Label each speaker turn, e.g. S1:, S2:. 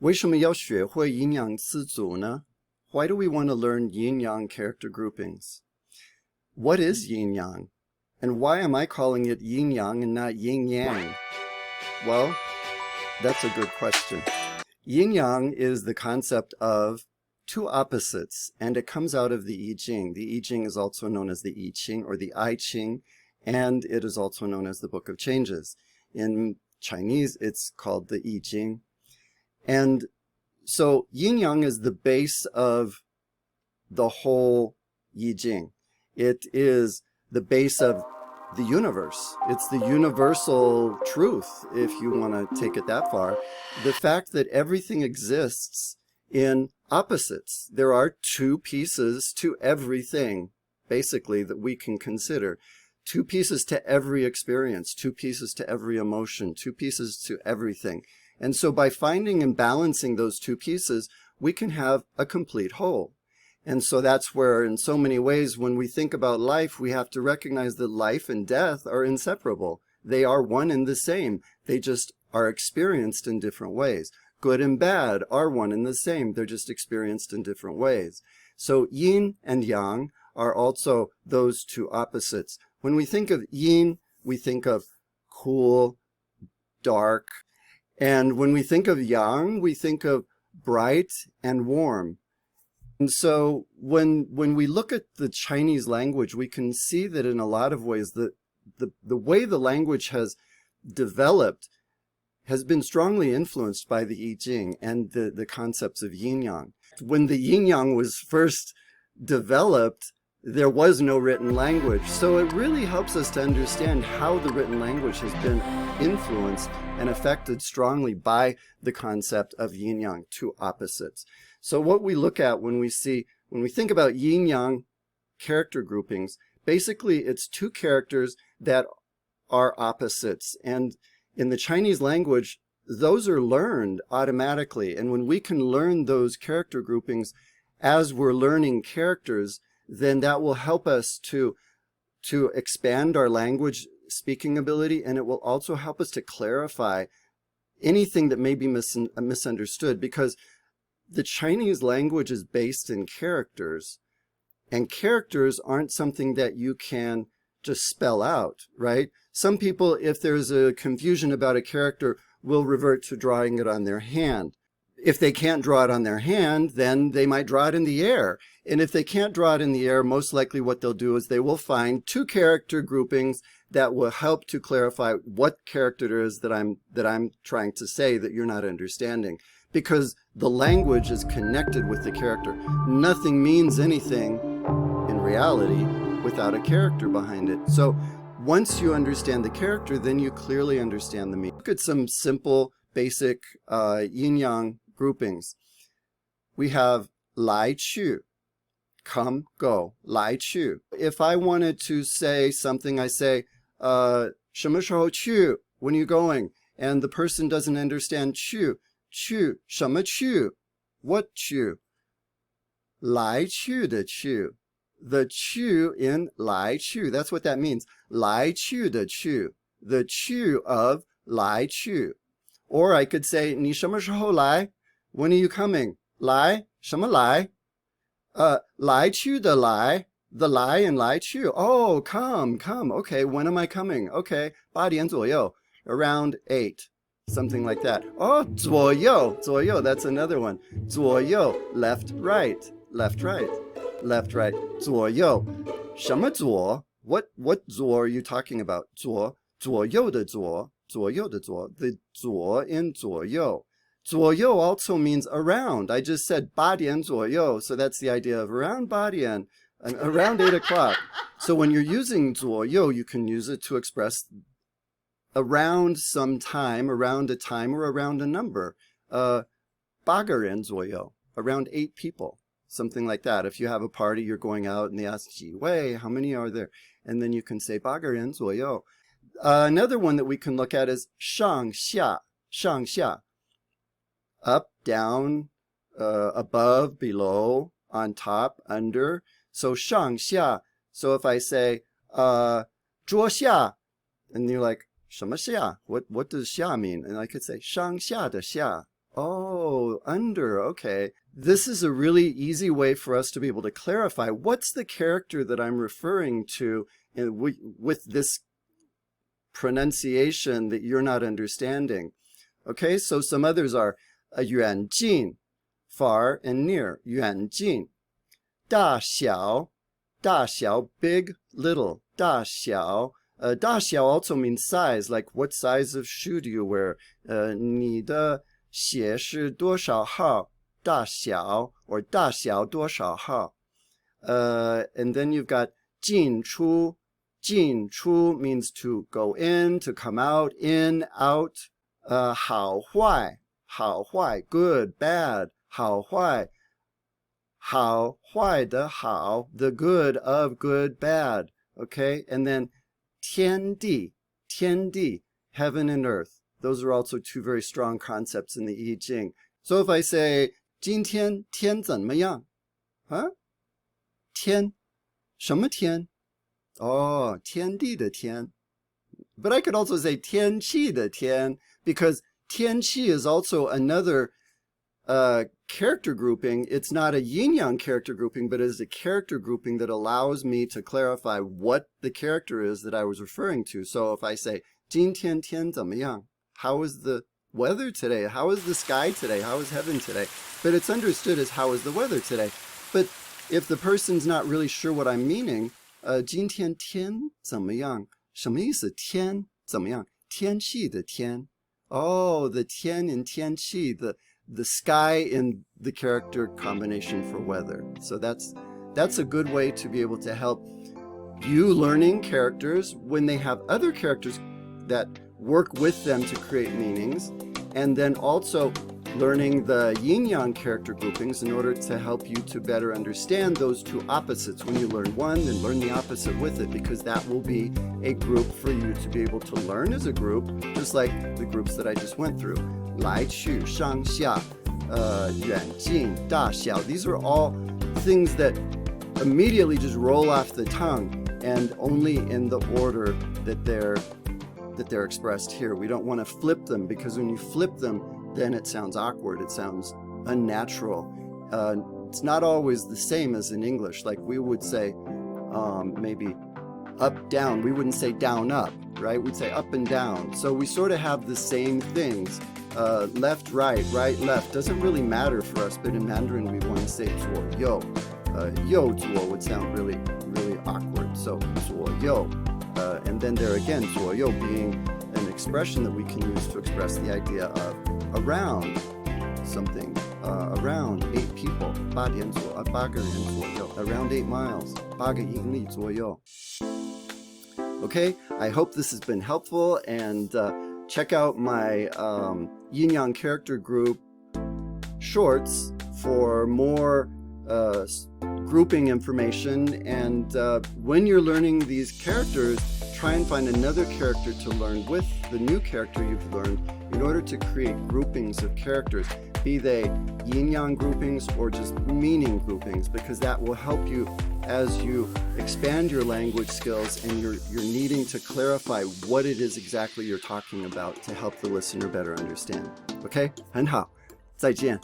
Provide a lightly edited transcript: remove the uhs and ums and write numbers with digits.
S1: 为什么要学会阴阳词组呢? Why do we want to learn yin-yang character groupings? What is yin-yang? And why am I calling it yin-yang and not yin-yang? Well, that's a good question. Yin-yang is the concept of two opposites, and it comes out of the I Ching. The I Ching is also known as the I Ching or the I Ching, and it is also known as the Book of Changes. In Chinese, it's called the I Ching. And so yin-yang is the base of the whole I Ching. It is the base of the universe. It's the universal truth, if you want to take it that far. The fact that everything exists in opposites. There are two pieces to everything, basically, that we can consider. Two pieces to every experience, two pieces to every emotion, two pieces to everything. And so by finding and balancing those two pieces, we can have a complete whole. And so that's where, in so many ways, when we think about life, we have to recognize that life and death are inseparable. They are one and the same. They just are experienced in different ways. Good and bad are one and the same. They're just experienced in different ways. So yin and yang are also those two opposites. When we think of yin, we think of cool, dark. And when we think of yang, we think of bright and warm. And so when we look at the Chinese language, we can see that in a lot of ways, the way the language has developed has been strongly influenced by the I Ching and the concepts of yin-yang. When the yin-yang was first developed, there was no written language. So it really helps us to understand how the written language has been influenced and affected strongly by the concept of yin-yang, two opposites. So what we look at when we think about yin-yang character groupings, basically it's two characters that are opposites. And in the Chinese language, those are learned automatically. And when we can learn those character groupings as we're learning characters, then that will help us to expand our language speaking ability, and it will also help us to clarify anything that may be misunderstood, because the Chinese language is based in characters, and characters aren't something that you can just spell out, right? Some people, if there's a confusion about a character, will revert to drawing it on their hand. If they can't draw it on their hand, then they might draw it in the air. And if they can't draw it in the air, most likely what they'll do is they will find two character groupings that will help to clarify what character it is that I'm trying to say that you're not understanding. Because the language is connected with the character. Nothing means anything in reality without a character behind it. So once you understand the character, then you clearly understand the meaning. Look at some simple, basic yin-yang groupings. We have 来去, come, go, 来去. If I wanted to say something, I say, 什么时候去? When are you going? And the person doesn't understand 去. 去, 什么去? What 去? 来去的去. The 去 in 来去, that's what that means. 来去的去. The 去 of 来去. Or I could say, 你什么时候来? When are you coming? 来, 什么来? 来去的来, the 来 and 来去. Oh, come. Okay, when am I coming? Okay, 8点左右, around 8. Something like that. Oh, 左右, that's another one. 左右, left, right. 左右. 什么左? What 左 are you talking about? 左右的左. The 左 in 左右. 左右 also means around. I just said 8点左右, so that's the idea of around 8点, around 8 o'clock. So when you're using 左右, you can use it to express around some time, around a time, or around a number. 8个人左右, around 8 people, something like that. If you have a party, you're going out and they ask, 几位, how many are there? And then you can say 8个人左右. Another one that we can look at is 上下, 上下. Up, down, above, below, on top, under. So 上下. So if I say 桌下, and you're like, 什么下? What does 下 mean? And I could say 上下的下. Oh, under, okay. This is a really easy way for us to be able to clarify what's the character that I'm referring to with this pronunciation that you're not understanding. Okay, so some others are 远近, far and near, 远近. 大小, 大小, big, little, 大小. 大小 also means size, like what size of shoe do you wear? 你的鞋是多少号? 大小 or 大小多少号? And then you've got 进出. 进出 means to go in, to come out, in, out. 好坏, 好坏, good, bad, 好坏. 好坏的好, the good of good, bad. Okay, and then 天地, 天地, heaven and earth. Those are also two very strong concepts in the I Ching. So if I say 今天天怎么样? Huh? 天, 什么天? Oh, 天地的天. But I could also say 天气的天, because 天气 is also another character grouping. It's not a yin-yang character grouping, but it is a character grouping that allows me to clarify what the character is that I was referring to. So if I say 今天天怎么样? How is the weather today? How is the sky today? How is heaven today? But it's understood as how is the weather today. But if the person's not really sure what I'm meaning, 今天天怎么样? 什么意思? 天怎么样? 天气的天. Oh, the 天 in 天气, the sky in the character combination for weather. So that's a good way to be able to help you learning characters when they have other characters that work with them to create meanings, and then also learning the yin-yang character groupings in order to help you to better understand those two opposites. When you learn one, then learn the opposite with it, because that will be a group for you to be able to learn as a group, just like the groups that I just went through. 来去上下, 远近大小. These are all things that immediately just roll off the tongue, and only in the order that they're expressed here. We don't want to flip them, because when you flip them, then it sounds awkward. It sounds unnatural. It's not always the same as in English. Like we would say maybe up, down. We wouldn't say down, up, right? We'd say up and down. So we sort of have the same things. Left, right, left. Doesn't really matter for us, but in Mandarin we want to say 左右. 右左 would sound really, really awkward. So 左右. And then there again, 左右 being an expression that we can use to express the idea of around something, around 8 people, 8点左8个人左右, around 8 miles, 8个英里左右. Okay, I hope this has been helpful, and check out my Yin-yang character group shorts for more grouping information. And when you're learning these characters, try and find another character to learn with the new character you've learned in order to create groupings of characters, be they yin-yang groupings or just meaning groupings, because that will help you as you expand your language skills and you're needing to clarify what it is exactly you're talking about to help the listener better understand. Okay? 很好，再见。